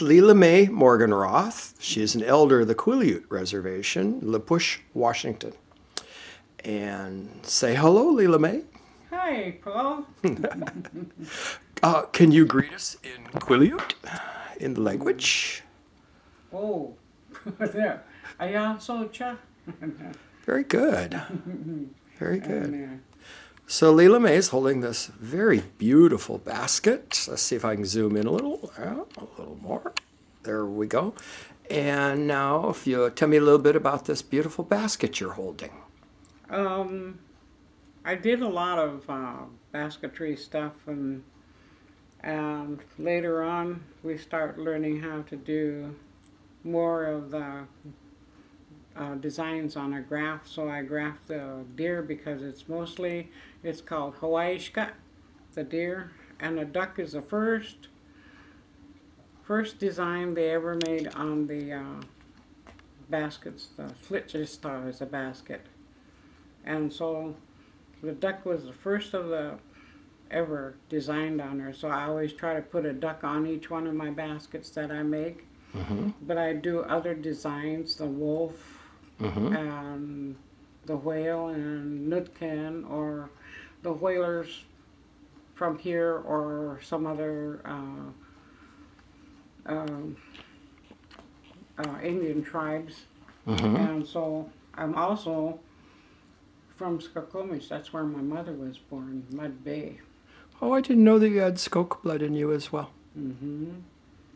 Lela Mae Morganroth. She is an elder of the Quileute Reservation, La Push, Washington. And say hello, Lela Mae. Hi, Paul. Can you greet us in Quileute, in the language? Oh, there. Aya socha. Very good. Very good. So Lela Mae is holding this very beautiful basket. Let's see if I can zoom in a little more. There we go. And now if you tell me a little bit about this beautiful basket you're holding. I did a lot of basketry stuff, and later on we start learning how to do more of the designs on a graph. So I graphed the deer because it's called Hawaii'shka, the deer, and the duck is the first design they ever made on the baskets. The flitchista is a basket, and so the duck was the first of the ever designed on her. So I always try to put a duck on each one of my baskets that I make. But I do other designs, the wolf, and the whale, and Nutkin, or the whalers from here, or some other Indian tribes. And so I'm also from Skokomish. That's where my mother was born, Mud Bay. Oh, I didn't know that you had Skoke blood in you as well.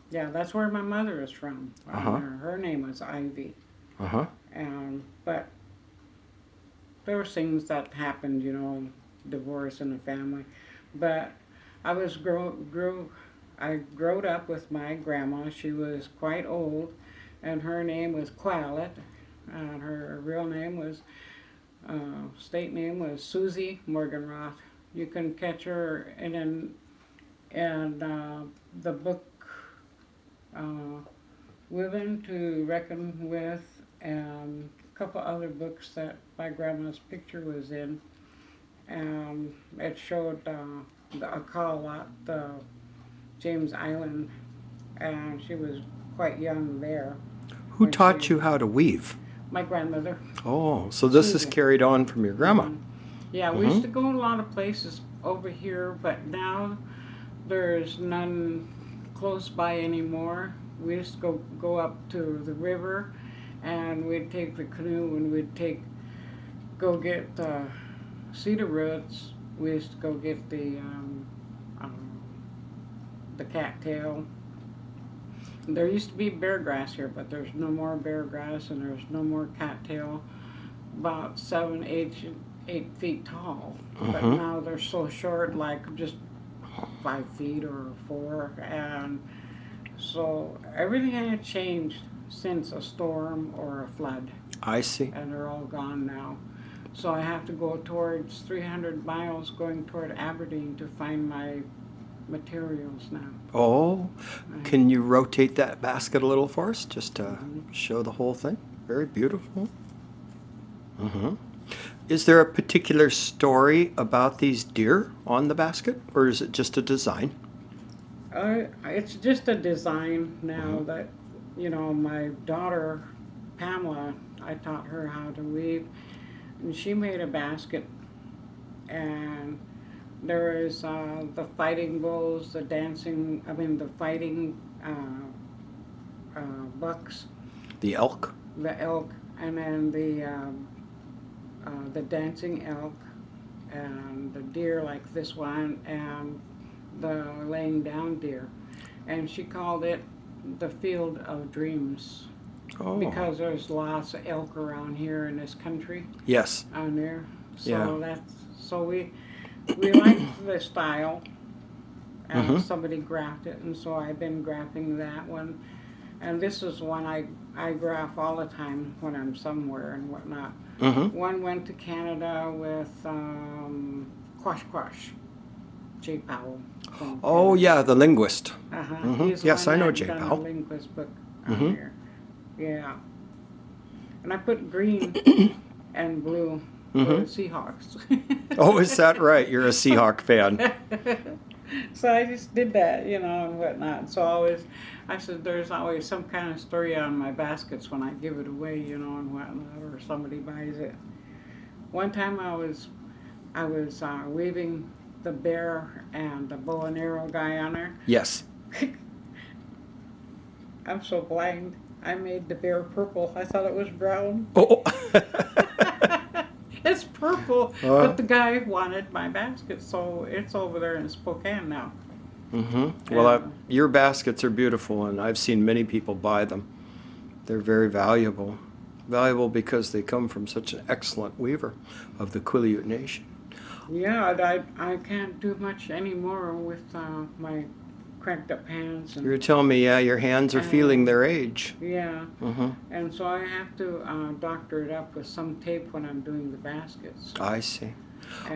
Yeah, that's where my mother is from. Her name was Ivy. But there were things that happened, divorce in the family. But I was I growed up with my grandma. She was quite old, and her name was Quileute, and her real name was state name was Susie Morganroth. You can catch her in the book Women to Reckon With, and a couple other books that my grandma's picture was in. And it showed the Akalat, the James Island, and she was quite young there. Who taught you how to weave? My grandmother. Oh, so this is carried on from your grandma. Yeah, we used to go a lot of places over here, but now there's none close by anymore. We used to go up to the river, and we'd take the canoe, and we'd go get cedar roots. We used to go get the cattail. There used to be bear grass here, but there's no more bear grass, and there's no more cattail. About 8 feet tall, but now they're so short, like just 5 feet or 4, and so everything had changed since a storm or a flood. I see. And they're all gone now. So I have to go towards 300 miles going toward Aberdeen to find my materials now. Oh, can you rotate that basket a little for us, just to show the whole thing? Very beautiful. Is there a particular story about these deer on the basket, or is it just a design? It's just a design now that, my daughter, Pamela, I taught her how to weave, and she made a basket, and there is the fighting bulls, the fighting bucks. The elk? The elk, and then the dancing elk, and the deer like this one, and the laying down deer. And she called it the Field of Dreams. Oh. Because there's lots of elk around here in this country. Yes. On there. So we liked the style, and somebody graphed it, and so I've been graphing that one. And this is one I graph all the time when I'm somewhere and whatnot. One went to Canada with Quash Quash, J. Powell. Oh, yeah, the linguist. Yes, I know J. Done Powell. a linguist book on here. Yeah. And I put green and blue for the Seahawks. Oh, is that right? You're a Seahawk fan. So I just did that, you know, and whatnot. So I said, there's always some kind of story on my baskets when I give it away, you know, and whatnot, or somebody buys it. One time I was weaving the bear and the bow and arrow guy on her. Yes. I'm so blind. I made the bear purple. I thought it was brown. Oh. It's purple, but the guy wanted my basket, so it's over there in Spokane now. Mm-hmm. Well, your baskets are beautiful, and I've seen many people buy them. They're very valuable. Valuable because they come from such an excellent weaver of the Quileute Nation. Yeah, I can't do much anymore with my cracked up hands. You were telling me, yeah, your hands are feeling their age. Yeah, Mm-hmm. and so I have to doctor it up with some tape when I'm doing the baskets. I see.